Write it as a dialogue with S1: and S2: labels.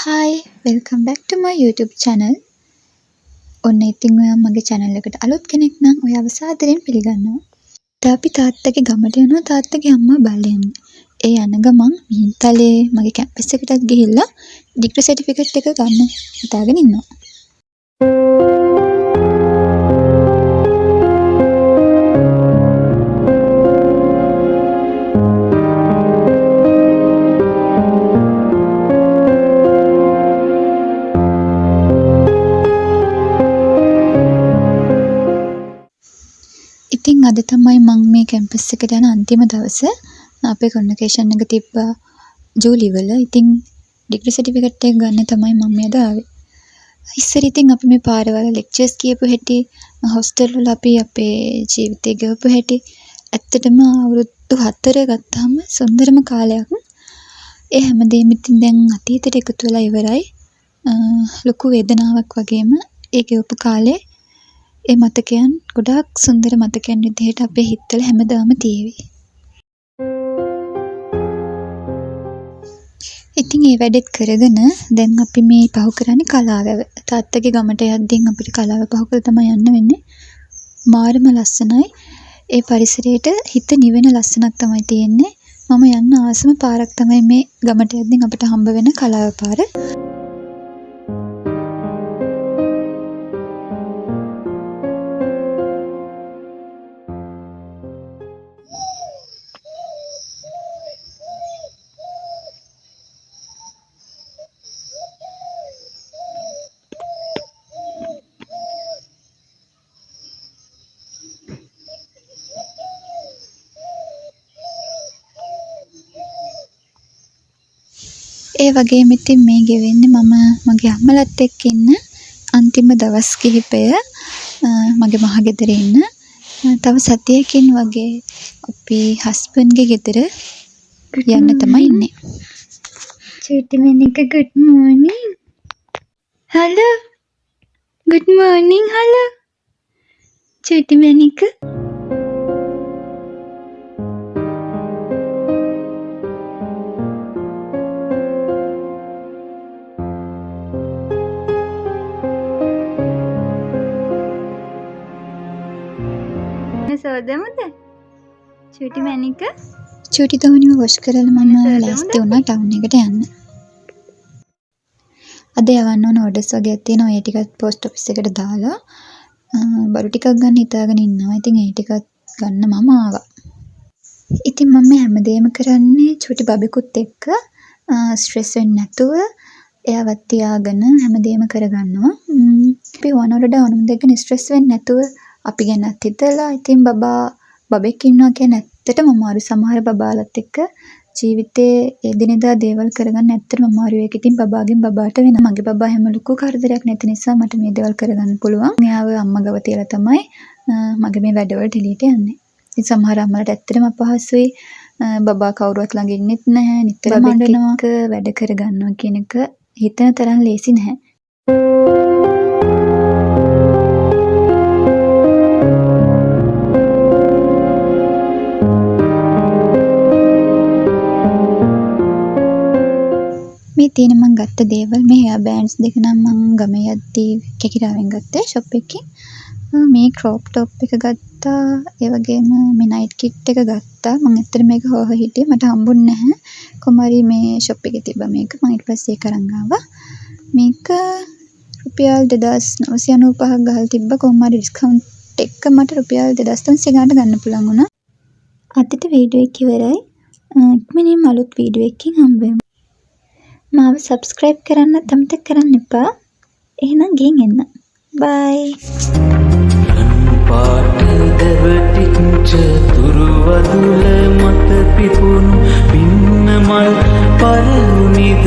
S1: Hi, welcome back to my YouTube channel. ඔන්න ඉතින් ඔයා මගේ channel එකට අලුත් කෙනෙක් නම් ඔයාව සාදරයෙන් පිළිගන්නවා. අපි තාත්තගේ ගමට යනවා තාත්තගේ අම්මා බලන්න. ඒ යන ගමන් මිහින්තලේ මගේ කැම්පස් එකටත් ගිහිල්ලා ඩිග්‍රී සර්ටිෆිකේට් එක ගන්න හිතාගෙන ඉන්නවා. ඉතින් අද තමයි මම මේ කැම්පස් එකට යන අන්තිම දවස. අපේ කොන්වොකේෂන් එක තිබ්බා ජූලි වල. ඉතින් ඩිග්‍රී සර්ටිෆිකේට් එක ගන්න තමයි මම අද ආවේ. ඉස්සර ඉතින් අපි මේ පාරවල ලෙක්චර්ස් කියපු හැටි, හොස්ටල් වල අපි අපේ ජීවිතය ගෙවපු හැටි ඇත්තටම අවුරුදු 4 ගත්තාම සුන්දරම කාලයක්. ඒ හැමදේම ඉතින් දැන් අතීතයට එකතු වෙලා ඉවරයි. ලොකු වේදනාවක් වගේම ඒ ගෙවපු කාලේ ඒ මතකයන් ගොඩාක් සුන්දර මතකයන් විදිහට අපේ හිතවල හැමදාම තියෙවි. ඉතින් ඒ වැඩෙත් කරගෙන දැන් අපි මේ පහු කරන්නේ කලාවැව. තාත්තගේ ගමට යද්දී අපිට කලාව පහු කරලා තමයි යන්න වෙන්නේ. මාරම ලස්සනයි. ඒ පරිසරයට හිත නිවෙන ලස්සනක් තමයි තියෙන්නේ. මම යන්න ආසම පාරක් තමයි මේ ගමට යද්දී අපිට හම්බ වෙන කලාව පාර. ඒ වගේම ඉතින් මේ ගෙවෙන්නේ මම මගේ අම්මලත් එක්ක ඉන්න අන්තිම දවස් කිහිපය මගේ මහගෙදර ඉන්න. තව සතියකින් වගේ අපි හස්බන්ඩ්ගේ ගෙදර යන්න තමයි ඉන්නේ. චූටි මැනික good morning. hello. good morning hello. චූටි මැනික සෝදමුද? චූටි මැනික චූටි තෝනිව වොෂ් කරලා මම ලෑස්ති වුණා ටවුන් එකට යන්න. අද යවන්න ඕන ඕඩර්ස් වගේක් තියෙනවා. ඒ ටිකත් පෝස්ට් ඔෆිස් එකට දාලා බඩු ටිකක් ගන්න හිතාගෙන ඉන්නවා. ඉතින් ඒ ටිකත් ගන්න මම ආවා. ඉතින් මම හැමදේම කරන්නේ චූටි බබෙකුත් එක්ක ස්ට්‍රෙස් වෙන්නේ නැතුව එයාවත් තියාගෙන හැමදේම කරගන්නවා. අපි වනවලට වනුම් දෙකන ස්ට්‍රෙස් වෙන්නේ නැතුව අපි ගැනත් හිතලා. ඉතින් බබෙක් ඉන්නවා කියන්නේ ඇත්තටම අමාරු. සමහර බබාලත් එක්ක ජීවිතේ එදිනෙදා දේවල් කරගන්න ඇත්තටම අමාරු. ඒක ඉතින් බබාගෙන් බබාට වෙන. මගේ බබා හැම ලොකු කරදරයක් නැති නිසා මට මේ දේවල් කරගන්න පුළුවන්. මෙයාව අම්මා ගාව තියලා තමයි මගේ මේ වැඩවලට එළියට යන්නේ. ඉතින් සමහර අම්මලාට ඇත්තටම අපහසුයි. බබා කවුරුවත් ළඟ ඉන්නෙත් නැහැ. නිතරම අඬනවා. වැඩ කරගන්නවා කියන එක හිතන තරම් ලේසි නැහැ. මේ තියෙන මම ගත්ත දේවල් මේ හෙයා බෑන්ඩ්ස් දෙක නම් මම ගමේ යද්දී කෙකිරාවෙන් ගත්තේ ෂොප් එකකින්. මේ ක්‍රොප් টොප් එක ගත්තා. ඒ වගේම මේ නයිට් කිට් එක ගත්තා. මම ඇත්තට මේක හොහ හිටියේ මට හම්බුන්නේ නැහැ. කොමාරි මේ ෂොප් එකේ තිබ්බා මේක. මම ඊට පස්සේ ඒක අරන් ආවා. මේක රුපියල් 2995ක් ගහලා තිබ්බා. කොමාරි ඩිස්කවුන්ට් එක මට රුපියල් 2300 ගානට ගන්න පුළුවන් වුණා. අදට වීඩියෝ එක ඉවරයි. ඉක්මනින්ම අලුත් වීඩියෝ එකකින් හම්බ වෙමු. මාව සබ්ස්ක්‍රයිබ් කරන්නත් අමතක කරන්න එපා. එහෙනම් ගිහින් එන්න. බයි.
S2: පාටදවටිච්ච තුරුවදුල මත පිපුණු පින්නමල් පරවුනිද